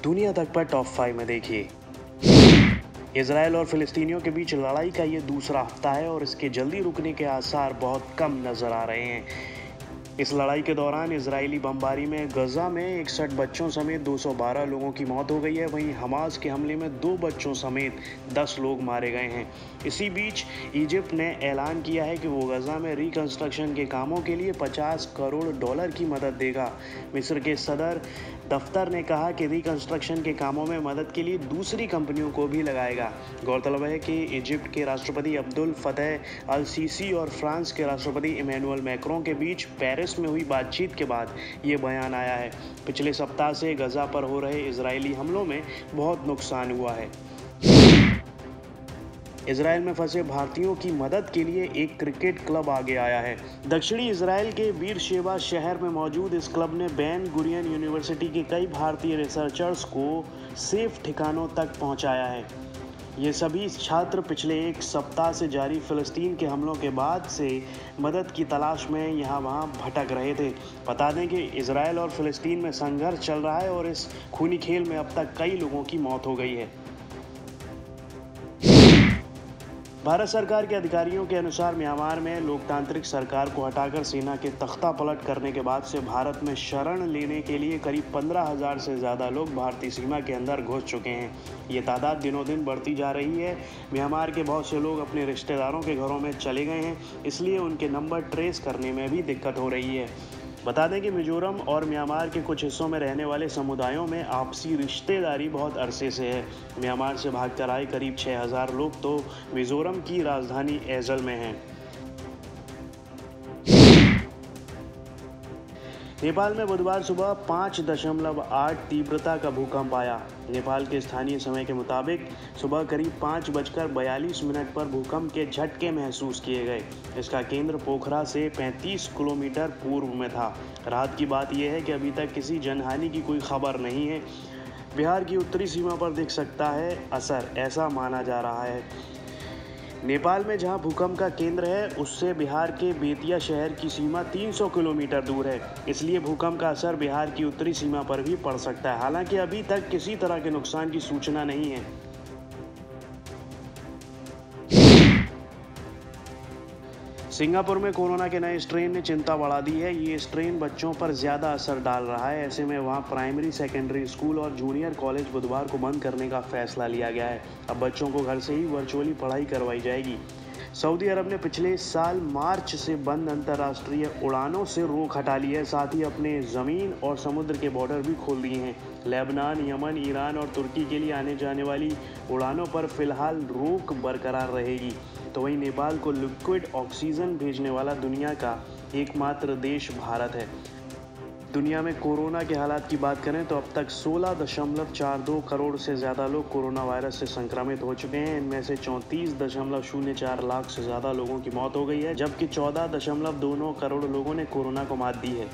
दुनिया तक पर टॉप 5 में देखिए। इजराइल और फिलिस्तीनियों के बीच लड़ाई का ये दूसरा हफ्ता है और इसके जल्दी रुकने के आसार बहुत कम नजर आ रहे हैं। इस लड़ाई के दौरान इजरायली बमबारी में गजा में 61 बच्चों समेत 212 लोगों की मौत हो गई है। वहीं हमास के हमले में 2 बच्चों समेत 10 लोग मारे गए हैं। इसी बीच इजिप्ट ने ऐलान किया है कि वो गजा में रिकंस्ट्रक्शन के कामों के लिए $50 करोड़ की मदद देगा। मिस्र के सदर दफ्तर ने कहा कि रिकंस्ट्रक्शन के कामों में मदद के लिए दूसरी कंपनियों को भी लगाएगा। गौरतलब है कि इजिप्ट के राष्ट्रपति अब्दुल फतेह अल सीसी और फ्रांस के राष्ट्रपति इमैनुअल मैक्रों के बीच पेरिस में हुई बातचीत के बाद ये बयान आया है। पिछले सप्ताह से गजा पर हो रहे इजरायली हमलों में बहुत नुकसान हुआ है। इजराइल में फंसे भारतीयों की मदद के लिए एक क्रिकेट क्लब आगे आया है। दक्षिणी इजराइल के बीरशेबा शहर में मौजूद इस क्लब ने बेन गुरियन यूनिवर्सिटी के कई भारतीय रिसर्चर्स को सेफ ठिकानों तक पहुंचाया है। ये सभी छात्र पिछले एक सप्ताह से जारी फिलिस्तीन के हमलों के बाद से मदद की तलाश में यहाँ वहाँ भटक रहे थे। बता दें कि इजराइल और फिलिस्तीन में संघर्ष चल रहा है और इस खूनी खेल में अब तक कई लोगों की मौत हो गई है। भारत सरकार के अधिकारियों के अनुसार म्यांमार में लोकतांत्रिक सरकार को हटाकर सेना के तख्ता पलट करने के बाद से भारत में शरण लेने के लिए करीब 15,000 से ज़्यादा लोग भारतीय सीमा के अंदर घुस चुके हैं। ये तादाद दिनों दिन बढ़ती जा रही है। म्यांमार के बहुत से लोग अपने रिश्तेदारों के घरों में चले गए हैं, इसलिए उनके नंबर ट्रेस करने में भी दिक्कत हो रही है। बता दें कि मिजोरम और म्यांमार के कुछ हिस्सों में रहने वाले समुदायों में आपसी रिश्तेदारी बहुत अरसे से है। म्यांमार से भागकर आए करीब 6,000 लोग तो मिजोरम की राजधानी ऐजल में हैं। नेपाल में बुधवार सुबह 5.8 तीव्रता का भूकंप आया। नेपाल के स्थानीय समय के मुताबिक सुबह करीब 5:42 पर भूकंप के झटके महसूस किए गए। इसका केंद्र पोखरा से 35 किलोमीटर पूर्व में था। राहत की बात यह है कि अभी तक किसी जनहानि की कोई खबर नहीं है। बिहार की उत्तरी सीमा पर दिख सकता है असर, ऐसा माना जा रहा है। नेपाल में जहां भूकंप का केंद्र है उससे बिहार के बेतिया शहर की सीमा 300 किलोमीटर दूर है, इसलिए भूकंप का असर बिहार की उत्तरी सीमा पर भी पड़ सकता है। हालांकि अभी तक किसी तरह के नुकसान की सूचना नहीं है। सिंगापुर में कोरोना के नए स्ट्रेन ने चिंता बढ़ा दी है। ये स्ट्रेन बच्चों पर ज़्यादा असर डाल रहा है। ऐसे में वहाँ प्राइमरी, सेकेंडरी स्कूल और जूनियर कॉलेज बुधवार को बंद करने का फैसला लिया गया है। अब बच्चों को घर से ही वर्चुअली पढ़ाई करवाई जाएगी। सऊदी अरब ने पिछले साल मार्च से बंद अंतर्राष्ट्रीय उड़ानों से रोक हटा ली है। साथ ही अपने ज़मीन और समुद्र के बॉर्डर भी खोल दिए हैं। लेबनान, यमन, ईरान और तुर्की के लिए आने जाने वाली उड़ानों पर फिलहाल रोक बरकरार रहेगी। तो वहीं नेपाल को लिक्विड ऑक्सीजन भेजने वाला दुनिया का एकमात्र देश भारत है। दुनिया में कोरोना के हालात की बात करें तो अब तक 16.42 करोड़ से ज़्यादा लोग कोरोना वायरस से संक्रमित हो चुके हैं। इनमें से 34.04 लाख से ज़्यादा लोगों की मौत हो गई है, जबकि 14.29 करोड़ लोगों ने कोरोना को मात दी है।